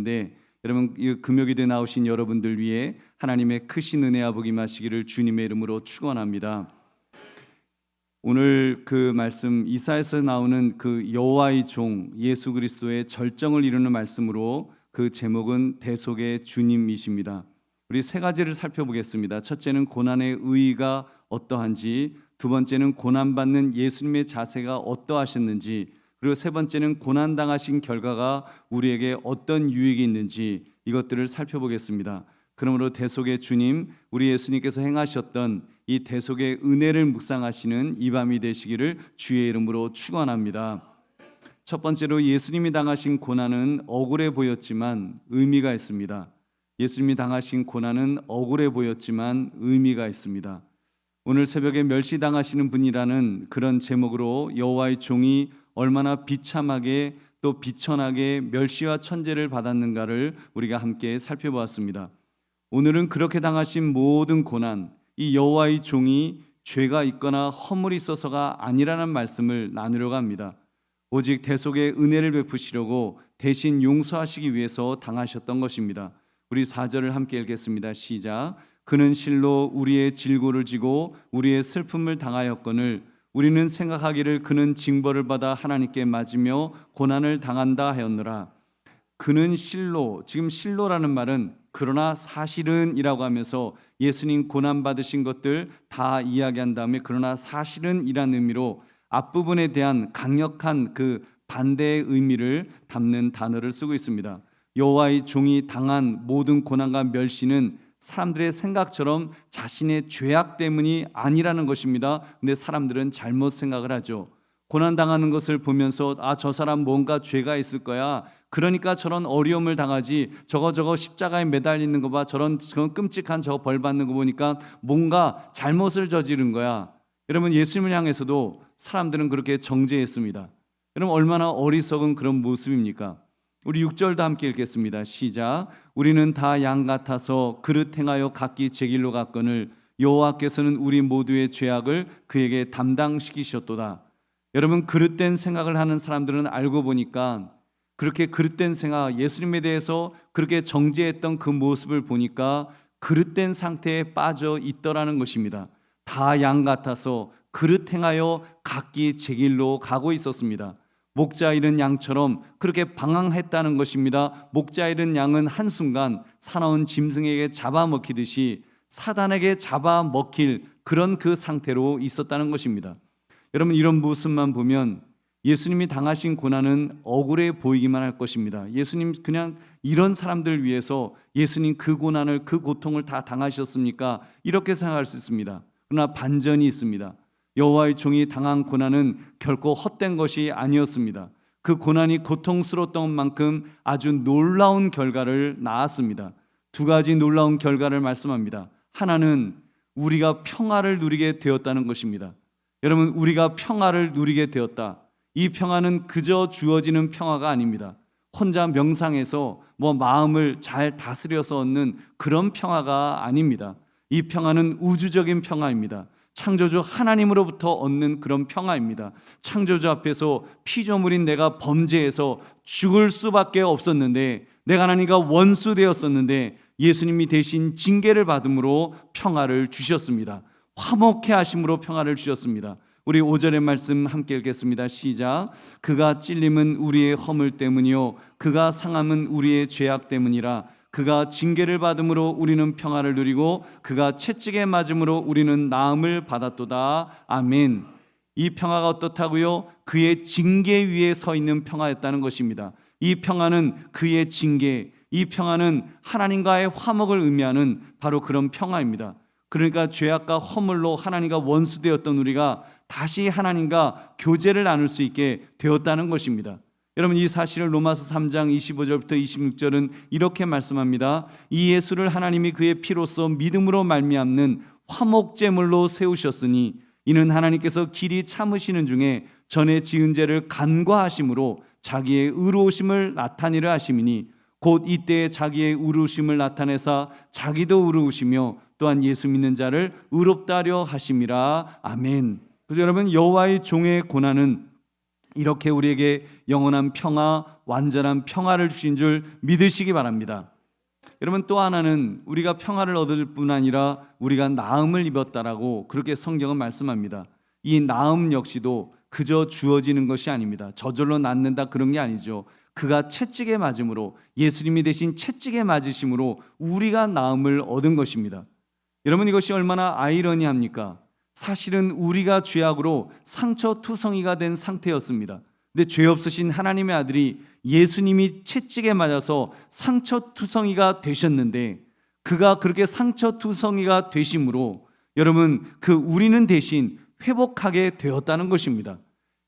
있는데 여러분 이 금요기도에 나오신 여러분들 위해 하나님의 크신 은혜와 복이 임하시기를 주님의 이름으로 축원합니다. 오늘 그 말씀 이사야에서 나오는 그 여호와의 종 예수 그리스도의 절정을 이루는 말씀으로 그 제목은 대속의 주님이십니다. 우리 세 가지를 살펴보겠습니다. 첫째는 고난의 의의가 어떠한지, 두 번째는 고난받는 예수님의 자세가 어떠하셨는지, 그리고 세 번째는 고난당하신 결과가 우리에게 어떤 유익이 있는지 이것들을 살펴보겠습니다. 그러므로 대속의 주님, 우리 예수님께서 행하셨던 이 대속의 은혜를 묵상하시는 이 밤이 되시기를 주의 이름으로 축원합니다. 첫 번째로 예수님이 당하신 고난은 억울해 보였지만 의미가 있습니다. 예수님이 당하신 고난은 억울해 보였지만 의미가 있습니다. 오늘 새벽에 멸시당하시는 분이라는 그런 제목으로 여호와의 종이 얼마나 비참하게 또 비천하게 멸시와 천죄를 받았는가를 우리가 함께 살펴보았습니다. 오늘은 그렇게 당하신 모든 고난, 이 여호와의 종이 죄가 있거나 허물이 있어서가 아니라는 말씀을 나누려고 합니다. 오직 대속의 은혜를 베푸시려고 대신 용서하시기 위해서 당하셨던 것입니다. 우리 4절을 함께 읽겠습니다. 시작. 그는 실로 우리의 질고를 지고 우리의 슬픔을 당하였거늘 우리는 생각하기를 그는 징벌을 받아 하나님께 맞으며 고난을 당한다 하였노라. 그는 실로, 지금 실로라는 말은 그러나 사실은 이라고 하면서 예수님 고난 받으신 것들 다 이야기한 다음에 그러나 사실은 이란 의미로 앞부분에 대한 강력한 그 반대의 의미를 담는 단어를 쓰고 있습니다. 여호와의 종이 당한 모든 고난과 멸시는 사람들의 생각처럼 자신의 죄악 때문이 아니라는 것입니다. 근데 사람들은 잘못 생각을 하죠. 고난당하는 것을 보면서 저 사람 뭔가 죄가 있을 거야, 그러니까 저런 어려움을 당하지, 저거 십자가에 매달리는 거 봐, 저런 끔찍한 저 벌 받는 거 보니까 뭔가 잘못을 저지른 거야. 여러분, 예수님을 향해서도 사람들은 그렇게 정죄했습니다. 여러분, 얼마나 어리석은 그런 모습입니까? 우리 6절도 함께 읽겠습니다. 시작. 우리는 다 양 같아서 그릇 행하여 각기 제 길로 갔거늘 여호와께서는 우리 모두의 죄악을 그에게 담당시키셨도다. 여러분, 그릇된 생각을 하는 사람들은 알고 보니까 그렇게 그릇된 생각, 예수님에 대해서 그렇게 정죄했던 그 모습을 보니까 그릇된 상태에 빠져 있더라는 것입니다. 다 양 같아서 그릇 행하여 각기 제 길로 가고 있었습니다. 목자 잃은 양처럼 그렇게 방황했다는 것입니다. 목자 잃은 양은 한순간 사나운 짐승에게 잡아먹히듯이 사단에게 잡아먹힐 그런 그 상태로 있었다는 것입니다. 여러분, 이런 모습만 보면 예수님이 당하신 고난은 억울해 보이기만 할 것입니다. 예수님 그냥 이런 사람들을 위해서 예수님 그 고난을, 그 고통을 다 당하셨습니까? 이렇게 생각할 수 있습니다. 그러나 반전이 있습니다. 여호와의 종이 당한 고난은 결코 헛된 것이 아니었습니다. 그 고난이 고통스러웠던 만큼 아주 놀라운 결과를 낳았습니다. 두 가지 놀라운 결과를 말씀합니다. 하나는 우리가 평화를 누리게 되었다는 것입니다. 여러분, 우리가 평화를 누리게 되었다. 이 평화는 그저 주어지는 평화가 아닙니다. 혼자 명상해서 마음을 잘 다스려서 얻는 그런 평화가 아닙니다. 이 평화는 우주적인 평화입니다. 창조주 하나님으로부터 얻는 그런 평화입니다. 창조주 앞에서 피조물인 내가 범죄해서 죽을 수밖에 없었는데, 내가 하나님과 원수 되었었는데 예수님이 대신 징계를 받음으로 평화를 주셨습니다. 화목해 하심으로 평화를 주셨습니다. 우리 5절의 말씀 함께 읽겠습니다. 시작. 그가 찔림은 우리의 허물 때문이요 그가 상함은 우리의 죄악 때문이라. 그가 징계를 받음으로 우리는 평화를 누리고 그가 채찍에 맞음으로 우리는 나음을 받았도다. 아멘. 이 평화가 어떻다고요? 그의 징계 위에 서 있는 평화였다는 것입니다. 이 평화는 그의 징계, 이 평화는 하나님과의 화목을 의미하는 바로 그런 평화입니다. 그러니까 죄악과 허물로 하나님과 원수되었던 우리가 다시 하나님과 교제를 나눌 수 있게 되었다는 것입니다. 여러분, 이 사실을 로마서 3장 25절부터 26절은 이렇게 말씀합니다. 이 예수를 하나님이 그의 피로써 믿음으로 말미암는 화목제물로 세우셨으니 이는 하나님께서 길이 참으시는 중에 전에 지은 죄를 간과하심으로 자기의 의로우심을 나타내려 하심이니 곧 이때에 자기의 의로우심을 나타내사 자기도 의로우시며 또한 예수 믿는 자를 의롭다 하려 하심이라. 아멘. 그래서 여러분, 여호와의 종의 고난은 이렇게 우리에게 영원한 평화, 완전한 평화를 주신 줄 믿으시기 바랍니다. 여러분, 또 하나는 우리가 평화를 얻을 뿐 아니라 우리가 나음을 입었다라고 그렇게 성경은 말씀합니다. 이 나음 역시도 그저 주어지는 것이 아닙니다. 저절로 낫는다 그런 게 아니죠. 그가 채찍에 맞음으로, 예수님이 대신 채찍에 맞으심으로 우리가 나음을 얻은 것입니다. 여러분, 이것이 얼마나 아이러니합니까? 사실은 우리가 죄악으로 상처투성이가 된 상태였습니다. 근데 죄 없으신 하나님의 아들이 예수님이 채찍에 맞아서 상처투성이가 되셨는데, 그가 그렇게 상처투성이가 되심으로 여러분, 우리는 대신 회복하게 되었다는 것입니다.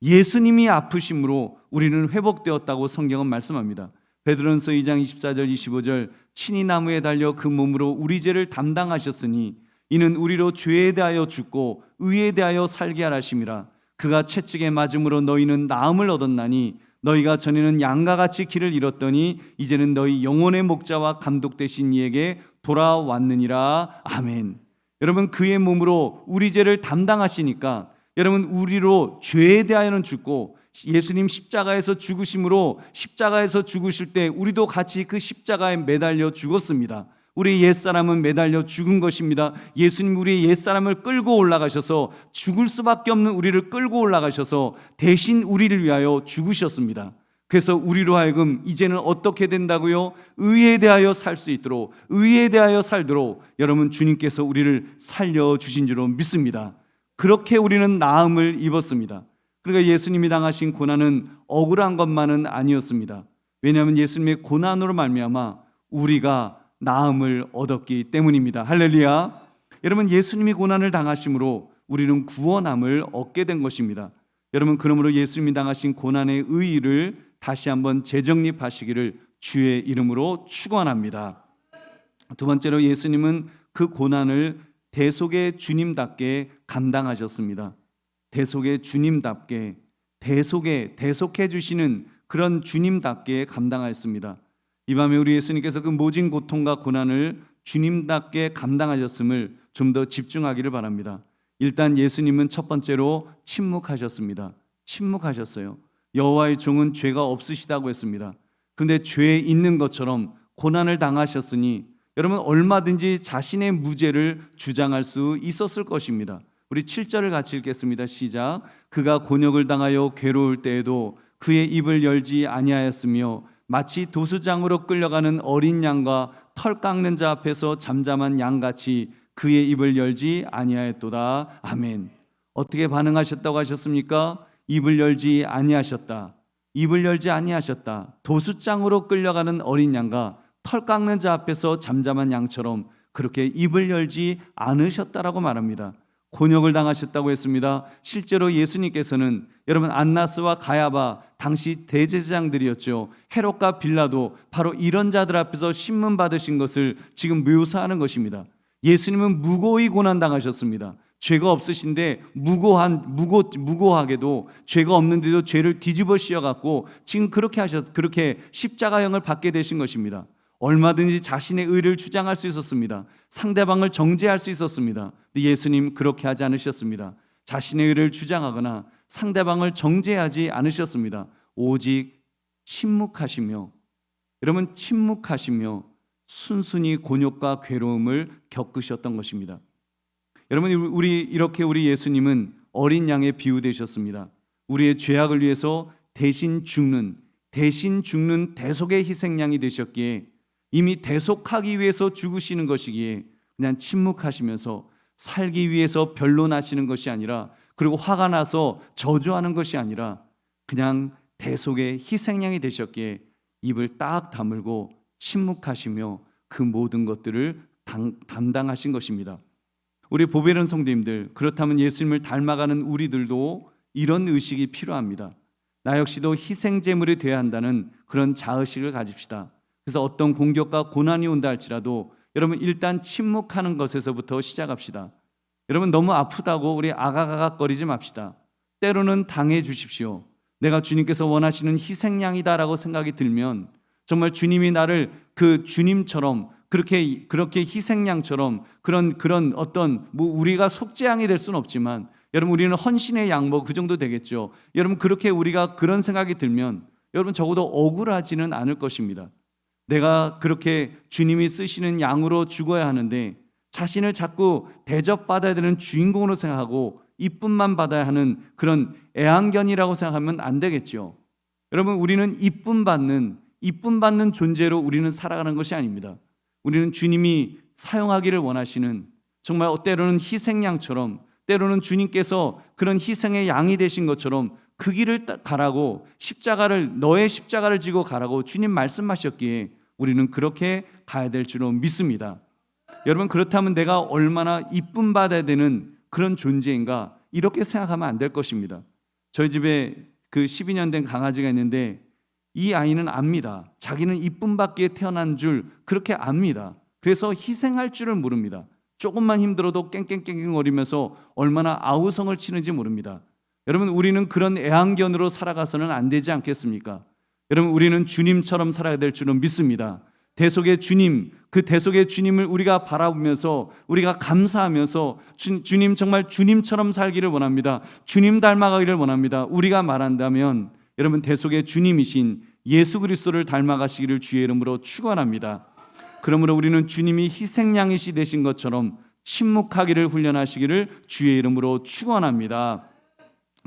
예수님이 아프심으로 우리는 회복되었다고 성경은 말씀합니다. 베드로전서 2장 24절 25절, 친히 나무에 달려 그 몸으로 우리 죄를 담당하셨으니 이는 우리로 죄에 대하여 죽고 의에 대하여 살게 하라 하심이라. 그가 채찍에 맞음으로 너희는 나음을 얻었나니 너희가 전에는 양과 같이 길을 잃었더니 이제는 너희 영혼의 목자와 감독 되신 이에게 돌아왔느니라. 아멘. 여러분, 그의 몸으로 우리 죄를 담당하시니까 여러분, 우리로 죄에 대하여는 죽고 예수님 십자가에서 죽으심으로, 십자가에서 죽으실 때 우리도 같이 그 십자가에 매달려 죽었습니다. 우리의 옛사람은 매달려 죽은 것입니다. 예수님 우리의 옛사람을 끌고 올라가셔서, 죽을 수밖에 없는 우리를 끌고 올라가셔서 대신 우리를 위하여 죽으셨습니다. 그래서 우리로 하여금 이제는 어떻게 된다고요? 의에 대하여 살 수 있도록, 의에 대하여 살도록 여러분, 주님께서 우리를 살려주신 줄로 믿습니다. 그렇게 우리는 나음을 입었습니다. 그러니까 예수님이 당하신 고난은 억울한 것만은 아니었습니다. 왜냐하면 예수님의 고난으로 말미암아 우리가 나음을 얻었기 때문입니다. 할렐루야. 여러분, 예수님이 고난을 당하심으로 우리는 구원함을 얻게 된 것입니다. 여러분, 그러므로 예수님이 당하신 고난의 의의를 다시 한번 재정립하시기를 주의 이름으로 축원합니다. 두 번째로, 예수님은 그 고난을 대속의 주님답게 감당하셨습니다. 대속의 주님답게, 대속해 주시는 그런 주님답게 감당하였습니다. 이 밤에 우리 예수님께서 그 모진 고통과 고난을 주님답게 감당하셨음을 좀 더 집중하기를 바랍니다. 일단 예수님은 첫 번째로 침묵하셨습니다. 침묵하셨어요. 여호와의 종은 죄가 없으시다고 했습니다. 그런데 죄 있는 것처럼 고난을 당하셨으니 여러분, 얼마든지 자신의 무죄를 주장할 수 있었을 것입니다. 우리 7절을 같이 읽겠습니다. 시작. 그가 곤욕을 당하여 괴로울 때에도 그의 입을 열지 아니하였으며 마치 도수장으로 끌려가는 어린 양과 털 깎는 자 앞에서 잠잠한 양같이 그의 입을 열지 아니하였도다. 아멘. 어떻게 반응하셨다고 하셨습니까? 입을 열지 아니하셨다. 입을 열지 아니하셨다. 도수장으로 끌려가는 어린 양과 털 깎는 자 앞에서 잠잠한 양처럼 그렇게 입을 열지 않으셨다라고 말합니다. 곤욕을 당하셨다고 했습니다. 실제로 예수님께서는 여러분, 안나스와 가야바 당시 대제사장들이었죠. 헤롯과 빌라도 바로 이런 자들 앞에서 신문 받으신 것을 지금 묘사하는 것입니다. 예수님은 무고히 고난 당하셨습니다. 죄가 없으신데 무고하게도 죄가 없는데도 죄를 뒤집어 씌워갖고 지금 그렇게 십자가형을 받게 되신 것입니다. 얼마든지 자신의 의를 주장할 수 있었습니다. 상대방을 정죄할 수 있었습니다. 근데 예수님 그렇게 하지 않으셨습니다. 자신의 의를 주장하거나 상대방을 정죄하지 않으셨습니다. 오직 침묵하시며, 여러분, 침묵하시며 순순히 곤욕과 괴로움을 겪으셨던 것입니다. 여러분, 우리 예수님은 어린 양의 비유 되셨습니다. 우리의 죄악을 위해서 대신 죽는 대속의 희생양이 되셨기에, 이미 대속하기 위해서 죽으시는 것이기에 그냥 침묵하시면서 살기 위해서 변론하시는 것이 아니라, 그리고 화가 나서 저주하는 것이 아니라 그냥 대속의 희생양이 되셨기에 입을 딱 다물고 침묵하시며 그 모든 것들을 담당하신 것입니다. 우리 보배로운 성도님들, 그렇다면 예수님을 닮아가는 우리들도 이런 의식이 필요합니다. 나 역시도 희생제물이 되어야 한다는 그런 자의식을 가집시다. 그래서 어떤 공격과 고난이 온다 할지라도 여러분, 일단 침묵하는 것에서부터 시작합시다. 여러분, 너무 아프다고 우리 아각아각거리지 맙시다. 때로는 당해 주십시오. 내가 주님께서 원하시는 희생양이다라고 생각이 들면 정말 주님이 나를 그 주님처럼 그렇게 희생양처럼 그런 어떤 우리가 속죄양이 될 수는 없지만 여러분 우리는 헌신의 양뭐 그 정도 되겠죠. 여러분 그렇게 우리가 그런 생각이 들면 여러분 적어도 억울하지는 않을 것입니다. 내가 그렇게 주님이 쓰시는 양으로 죽어야 하는데 자신을 자꾸 대접받아야 되는 주인공으로 생각하고 이쁨만 받아야 하는 그런 애완견이라고 생각하면 안 되겠죠. 여러분 우리는 이쁨 받는 존재로 우리는 살아가는 것이 아닙니다. 우리는 주님이 사용하기를 원하시는 정말 때로는 희생양처럼 때로는 주님께서 그런 희생의 양이 되신 것처럼 그 길을 가라고 너의 십자가를 지고 가라고 주님 말씀하셨기에 우리는 그렇게 가야 될 줄로 믿습니다. 여러분 그렇다면 내가 얼마나 이쁨 받아야 되는 그런 존재인가 이렇게 생각하면 안 될 것입니다. 저희 집에 그 12년 된 강아지가 있는데 이 아이는 압니다. 자기는 이쁨 받기에 태어난 줄 그렇게 압니다. 그래서 희생할 줄을 모릅니다. 조금만 힘들어도 깽깽깽깽거리면서 얼마나 아우성을 치는지 모릅니다. 여러분 우리는 그런 애완견으로 살아가서는 안 되지 않겠습니까? 여러분 우리는 주님처럼 살아야 될 줄은 믿습니다. 대속의 주님, 그 대속의 주님을 우리가 바라보면서 우리가 감사하면서 주님 정말 주님처럼 살기를 원합니다. 주님 닮아가기를 원합니다. 우리가 말한다면 여러분 대속의 주님이신 예수 그리스도를 닮아가시기를 주의 이름으로 축원합니다. 그러므로 우리는 주님이 희생양이시 되신 것처럼 침묵하기를 훈련하시기를 주의 이름으로 축원합니다.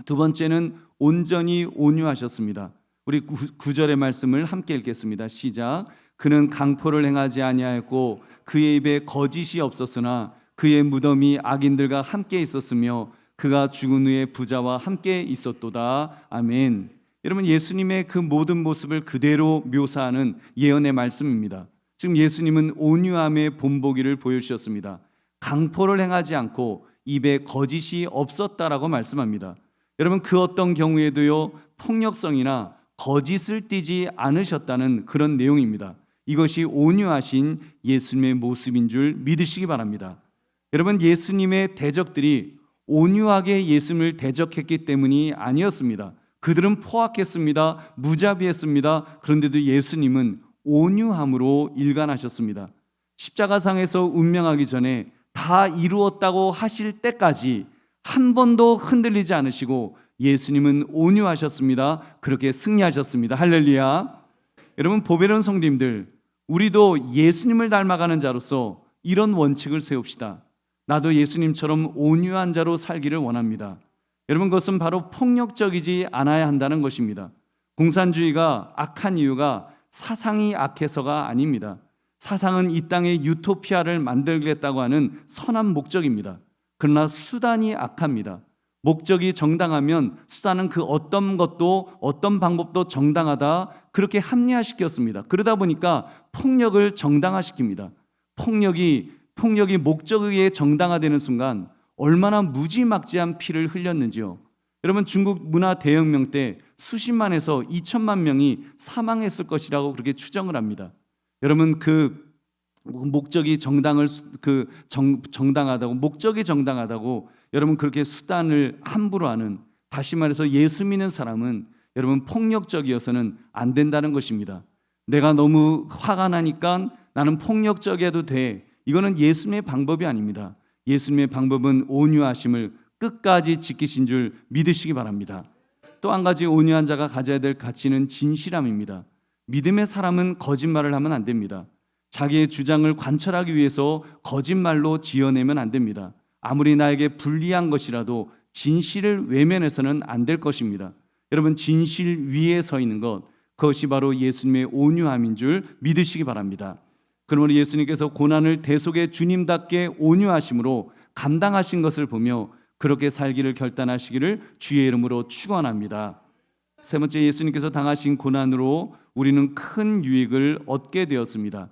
두 번째는 온전히 온유하셨습니다. 우리 9절의 말씀을 함께 읽겠습니다. 시작. 그는 강포를 행하지 아니하였고 그의 입에 거짓이 없었으나 그의 무덤이 악인들과 함께 있었으며 그가 죽은 후에 부자와 함께 있었도다. 아멘. 여러분 예수님의 그 모든 모습을 그대로 묘사하는 예언의 말씀입니다. 지금 예수님은 온유함의 본보기를 보여주셨습니다. 강포를 행하지 않고 입에 거짓이 없었다라고 말씀합니다. 여러분 그 어떤 경우에도요 폭력성이나 거짓을 띠지 않으셨다는 그런 내용입니다. 이것이 온유하신 예수님의 모습인 줄 믿으시기 바랍니다. 여러분 예수님의 대적들이 온유하게 예수님을 대적했기 때문이 아니었습니다. 그들은 포악했습니다. 무자비했습니다. 그런데도 예수님은 온유함으로 일관하셨습니다. 십자가상에서 운명하기 전에 다 이루었다고 하실 때까지 한 번도 흔들리지 않으시고 예수님은 온유하셨습니다. 그렇게 승리하셨습니다. 할렐루야. 여러분 보배로운 성도님들, 우리도 예수님을 닮아가는 자로서 이런 원칙을 세웁시다. 나도 예수님처럼 온유한 자로 살기를 원합니다. 여러분 그것은 바로 폭력적이지 않아야 한다는 것입니다. 공산주의가 악한 이유가 사상이 악해서가 아닙니다. 사상은 이 땅에 유토피아를 만들겠다고 하는 선한 목적입니다. 그러나 수단이 악합니다. 목적이 정당하면 수단은 그 어떤 것도 어떤 방법도 정당하다 그렇게 합리화시켰습니다. 그러다 보니까 폭력을 정당화시킵니다. 폭력이 목적에 의해 정당화되는 순간 얼마나 무지막지한 피를 흘렸는지요. 여러분 중국 문화 대혁명 때 수십만에서 2천만 명이 사망했을 것이라고 그렇게 추정을 합니다. 여러분 그 목적이 정당하다고 목적이 정당하다고 여러분 그렇게 수단을 함부로 하는, 다시 말해서 예수 믿는 사람은 여러분 폭력적이어서는 안 된다는 것입니다. 내가 너무 화가 나니까 나는 폭력적이어도 돼. 이거는 예수님의 방법이 아닙니다. 예수님의 방법은 온유하심을 끝까지 지키신 줄 믿으시기 바랍니다. 또 한 가지 온유한 자가 가져야 될 가치는 진실함입니다. 믿음의 사람은 거짓말을 하면 안 됩니다. 자기의 주장을 관철하기 위해서 거짓말로 지어내면 안 됩니다. 아무리 나에게 불리한 것이라도 진실을 외면해서는 안 될 것입니다. 여러분 진실 위에 서 있는 것, 그것이 바로 예수님의 온유함인 줄 믿으시기 바랍니다. 그러므로 예수님께서 고난을 대속의 주님답게 온유하심으로 감당하신 것을 보며 그렇게 살기를 결단하시기를 주의 이름으로 축원합니다. 세 번째, 예수님께서 당하신 고난으로 우리는 큰 유익을 얻게 되었습니다.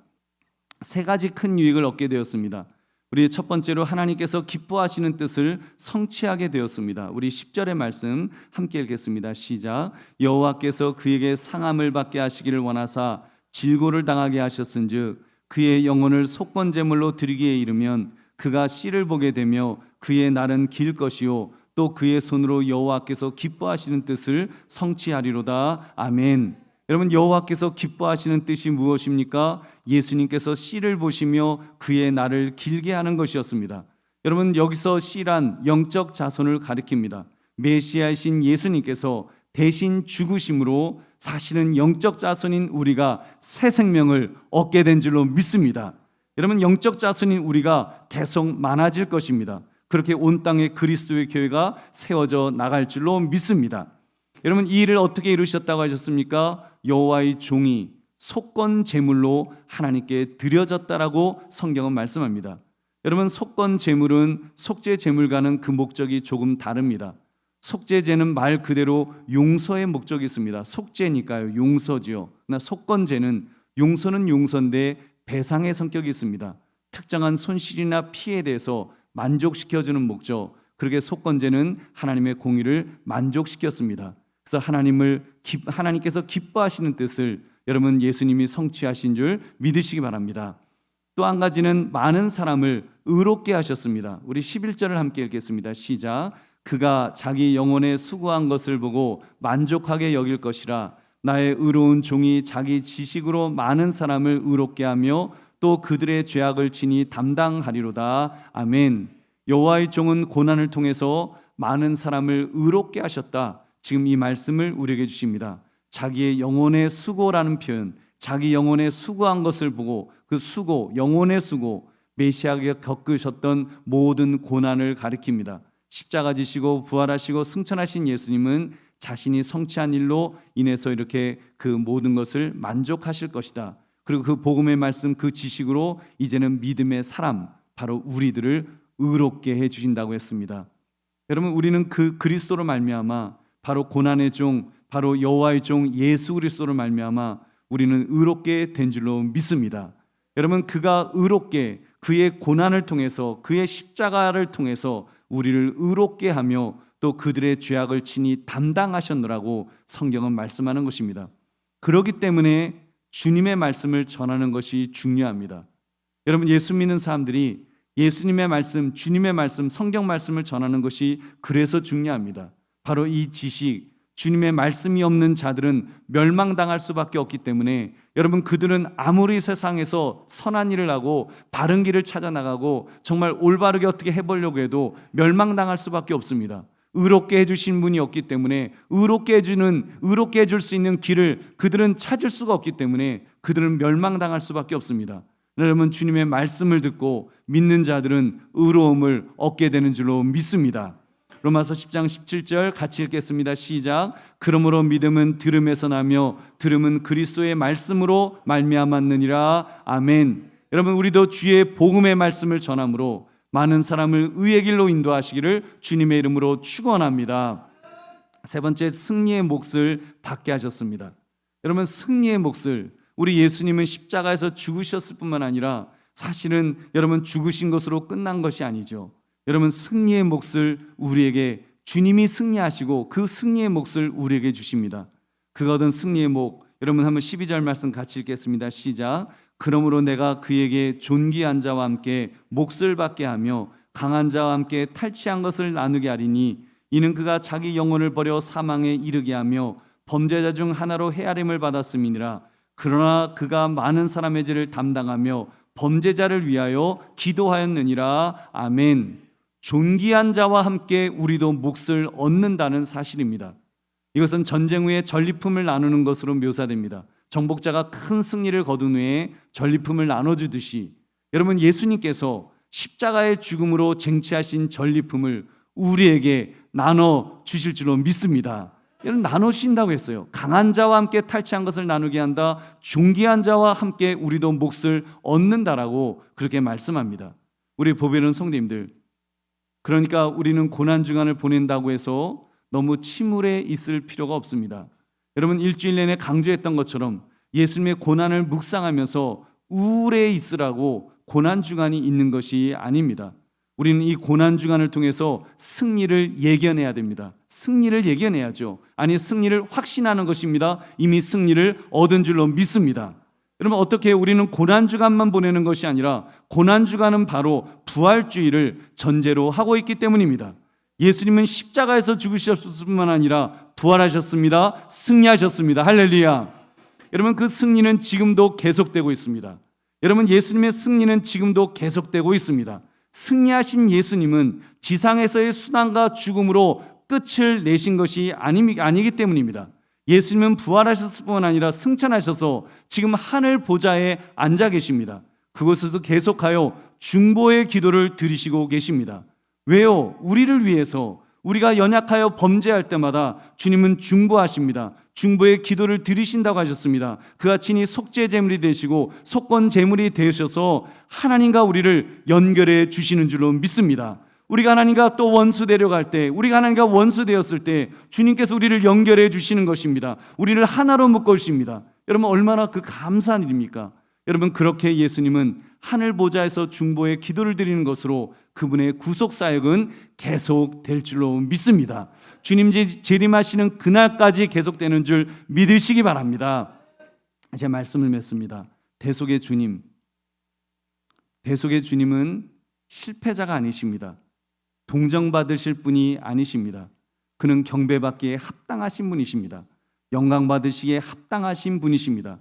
세 가지 큰 유익을 얻게 되었습니다. 우리 첫 번째로 하나님께서 기뻐하시는 뜻을 성취하게 되었습니다. 우리 10절의 말씀 함께 읽겠습니다. 시작. 여호와께서 그에게 상함을 받게 하시기를 원하사 질고를 당하게 하셨은즉 그의 영혼을 속건제물로 드리기에 이르면 그가 씨를 보게 되며 그의 날은 길 것이요 또 그의 손으로 여호와께서 기뻐하시는 뜻을 성취하리로다. 아멘. 여러분 여호와께서 기뻐하시는 뜻이 무엇입니까? 예수님께서 씨를 보시며 그의 날을 길게 하는 것이었습니다. 여러분, 여기서 씨란 영적 자손을 가리킵니다. 메시아이신 예수님께서 대신 죽으심으로 사실은 영적 자손인 우리가 새 생명을 얻게 된 줄로 믿습니다. 여러분, 영적 자손인 우리가 계속 많아질 것입니다. 그렇게 온 땅에 그리스도의 교회가 세워져 나갈 줄로 믿습니다. 여러분, 이 일을 어떻게 이루셨다고 하셨습니까? 여호와의 종이 속건 제물로 하나님께 드려졌다라고 성경은 말씀합니다. 여러분, 속건 제물은 속죄 제물과는 그 목적이 조금 다릅니다. 속죄제는 말 그대로 용서의 목적이 있습니다. 속죄니까요, 용서지요. 그러나 속건제는 용서는 용서인데 배상의 성격이 있습니다. 특정한 손실이나 피해에 대해서 만족시켜주는 목적, 그렇게 속건제는 하나님의 공의를 만족시켰습니다. 그래서 하나님께서 기뻐하시는 뜻을 여러분, 예수님이 성취하신 줄 믿으시기 바랍니다. 또 한 가지는 많은 사람을 의롭게 하셨습니다. 우리 11절을 함께 읽겠습니다. 시작. 그가 자기 영혼에 수고한 것을 보고 만족하게 여길 것이라. 나의 의로운 종이 자기 지식으로 많은 사람을 의롭게 하며 또 그들의 죄악을 친히 담당하리로다. 아멘. 여호와의 종은 고난을 통해서 많은 사람을 의롭게 하셨다. 지금 이 말씀을 우리에게 주십니다. 자기의 영혼의 수고라는 표현, 자기 영혼에 수고한 것을 보고 그 수고, 영혼의 수고, 메시아가 겪으셨던 모든 고난을 가리킵니다. 십자가 지시고 부활하시고 승천하신 예수님은 자신이 성취한 일로 인해서 이렇게 그 모든 것을 만족하실 것이다. 그리고 그 복음의 말씀, 그 지식으로 이제는 믿음의 사람, 바로 우리들을 의롭게 해주신다고 했습니다. 여러분, 우리는 그 그리스도로 말미암아, 바로 고난의 종, 바로 여호와의 종 예수 그리스도로 말미암아 우리는 의롭게 된 줄로 믿습니다. 여러분, 그가 의롭게, 그의 고난을 통해서, 그의 십자가를 통해서 우리를 의롭게 하며 또 그들의 죄악을 친히 담당하셨노라고 성경은 말씀하는 것입니다. 그렇기 때문에 주님의 말씀을 전하는 것이 중요합니다. 여러분, 예수 믿는 사람들이 예수님의 말씀, 주님의 말씀, 성경 말씀을 전하는 것이 그래서 중요합니다. 바로 이 지식, 주님의 말씀이 없는 자들은 멸망당할 수밖에 없기 때문에 여러분, 그들은 아무리 세상에서 선한 일을 하고 바른 길을 찾아 나가고 정말 올바르게 어떻게 해보려고 해도 멸망당할 수밖에 없습니다. 의롭게 해주신 분이 없기 때문에 의롭게 해줄 수 있는 길을 그들은 찾을 수가 없기 때문에 그들은 멸망당할 수밖에 없습니다. 여러분, 주님의 말씀을 듣고 믿는 자들은 의로움을 얻게 되는 줄로 믿습니다. 로마서 10장 17절 같이 읽겠습니다. 시작. 그러므로 믿음은 들음에서 나며 들음은 그리스도의 말씀으로 말미암았느니라. 아멘. 여러분, 우리도 주의 복음의 말씀을 전함으로 많은 사람을 의의 길로 인도하시기를 주님의 이름으로 축원합니다. 세 번째, 승리의 몫을 받게 하셨습니다. 여러분, 승리의 몫을, 우리 예수님은 십자가에서 죽으셨을 뿐만 아니라 사실은 여러분, 죽으신 것으로 끝난 것이 아니죠. 여러분, 승리의 몫을 우리에게 주님이 승리하시고 그 승리의 몫을 우리에게 주십니다. 그가 얻은 승리의 몫, 여러분 한번 12절 말씀 같이 읽겠습니다. 시작. 그러므로 내가 그에게 존귀한 자와 함께 몫을 받게 하며 강한 자와 함께 탈취한 것을 나누게 하리니 이는 그가 자기 영혼을 버려 사망에 이르게 하며 범죄자 중 하나로 헤아림을 받았음이니라. 그러나 그가 많은 사람의 죄를 담당하며 범죄자를 위하여 기도하였느니라. 아멘. 존귀한 자와 함께 우리도 몫을 얻는다는 사실입니다. 이것은 전쟁 후에 전리품을 나누는 것으로 묘사됩니다. 정복자가 큰 승리를 거둔 후에 전리품을 나눠주듯이 여러분, 예수님께서 십자가의 죽음으로 쟁취하신 전리품을 우리에게 나눠주실 줄로 믿습니다. 여러분, 나누신다고 했어요. 강한 자와 함께 탈취한 것을 나누게 한다. 존귀한 자와 함께 우리도 몫을 얻는다라고 그렇게 말씀합니다. 우리 보배로운 성도님들, 그러니까 우리는 고난주간을 보낸다고 해서 너무 침울해 있을 필요가 없습니다. 여러분, 일주일 내내 강조했던 것처럼 예수님의 고난을 묵상하면서 우울해 있으라고 고난주간이 있는 것이 아닙니다. 우리는 이 고난주간을 통해서 승리를 예견해야 됩니다. 승리를 예견해야죠. 아니, 승리를 확신하는 것입니다. 이미 승리를 얻은 줄로 믿습니다. 여러분, 어떻게 우리는 고난주간만 보내는 것이 아니라 고난주간은 바로 부활주의를 전제로 하고 있기 때문입니다. 예수님은 십자가에서 죽으셨을 뿐만 아니라 부활하셨습니다. 승리하셨습니다. 할렐루야. 여러분, 그 승리는 지금도 계속되고 있습니다. 여러분, 예수님의 승리는 지금도 계속되고 있습니다. 승리하신 예수님은 지상에서의 수단과 죽음으로 끝을 내신 것이 아니기 때문입니다. 예수님은 부활하셨을 뿐 아니라 승천하셔서 지금 하늘 보좌에 앉아 계십니다. 그곳에서 계속하여 중보의 기도를 드리시고 계십니다. 왜요? 우리를 위해서, 우리가 연약하여 범죄할 때마다 주님은 중보하십니다. 중보의 기도를 드리신다고 하셨습니다. 그가 친히 속죄 제물이 되시고 속건 제물이 되셔서 하나님과 우리를 연결해 주시는 줄로 믿습니다. 우리가 하나님과 또 원수 되려갈 때, 우리가 하나님과 원수 되었을 때 주님께서 우리를 연결해 주시는 것입니다. 우리를 하나로 묶어 주십니다. 여러분, 얼마나 그 감사한 일입니까? 여러분, 그렇게 예수님은 하늘 보좌에서 중보의 기도를 드리는 것으로 그분의 구속 사역은 계속될 줄로 믿습니다. 주님 재림하시는 그날까지 계속되는 줄 믿으시기 바랍니다. 제 말씀을 맺습니다. 대속의 주님은 실패자가 아니십니다. 동정받으실 분이 아니십니다. 그는 경배받기에 합당하신 분이십니다. 영광받으시기에 합당하신 분이십니다.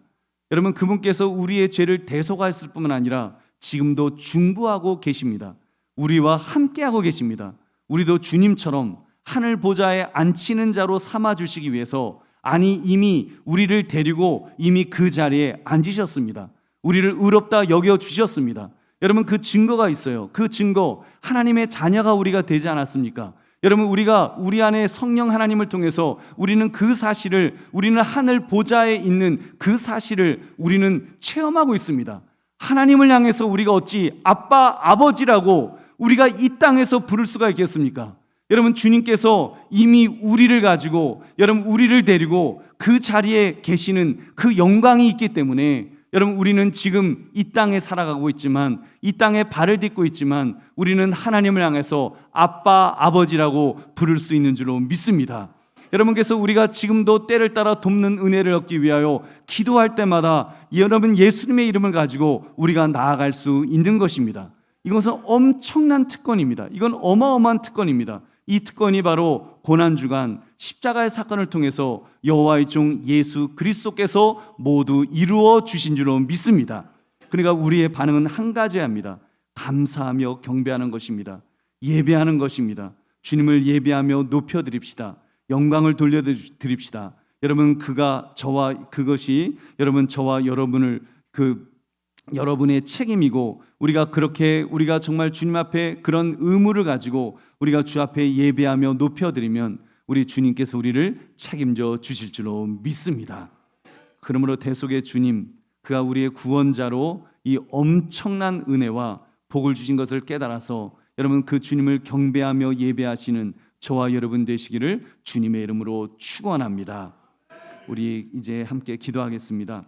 여러분, 그분께서 우리의 죄를 대속하였을 뿐만 아니라 지금도 중보하고 계십니다. 우리와 함께하고 계십니다. 우리도 주님처럼 하늘 보좌에 앉히는 자로 삼아주시기 위해서, 아니 이미 우리를 데리고 이미 그 자리에 앉으셨습니다. 우리를 의롭다 여겨주셨습니다. 여러분, 그 증거가 있어요. 그 증거, 하나님의 자녀가 우리가 되지 않았습니까? 여러분, 우리가 우리 안에 성령 하나님을 통해서 우리는 그 사실을, 우리는 하늘 보좌에 있는 그 사실을 우리는 체험하고 있습니다. 하나님을 향해서 우리가 어찌 아빠, 아버지라고 우리가 이 땅에서 부를 수가 있겠습니까? 여러분, 주님께서 이미 우리를 가지고, 여러분, 우리를 데리고 그 자리에 계시는 그 영광이 있기 때문에, 여러분, 우리는 지금 이 땅에 살아가고 있지만, 이 땅에 발을 딛고 있지만, 우리는 하나님을 향해서 아빠, 아버지라고 부를 수 있는 줄로 믿습니다. 여러분께서 우리가 지금도 때를 따라 돕는 은혜를 얻기 위하여 기도할 때마다 여러분, 예수님의 이름을 가지고 우리가 나아갈 수 있는 것입니다. 이것은 엄청난 특권입니다. 이건 어마어마한 특권입니다. 이 특권이 바로 고난주간 십자가의 사건을 통해서 여호와의 종 예수 그리스도께서 모두 이루어 주신 줄로 믿습니다. 그러니까 우리의 반응은 한 가지여야 합니다. 감사하며 경배하는 것입니다. 예배하는 것입니다. 주님을 예배하며 높여드립시다. 영광을 돌려드립시다. 여러분, 그것이 여러분, 저와 여러분을 여러분의 책임이고, 우리가 정말 주님 앞에 그런 의무를 가지고 우리가 주 앞에 예배하며 높여드리면 우리 주님께서 우리를 책임져 주실 줄로 믿습니다. 그러므로 대속의 주님, 그가 우리의 구원자로 이 엄청난 은혜와 복을 주신 것을 깨달아서 여러분, 그 주님을 경배하며 예배하시는 저와 여러분 되시기를 주님의 이름으로 축원합니다. 우리 이제 함께 기도하겠습니다.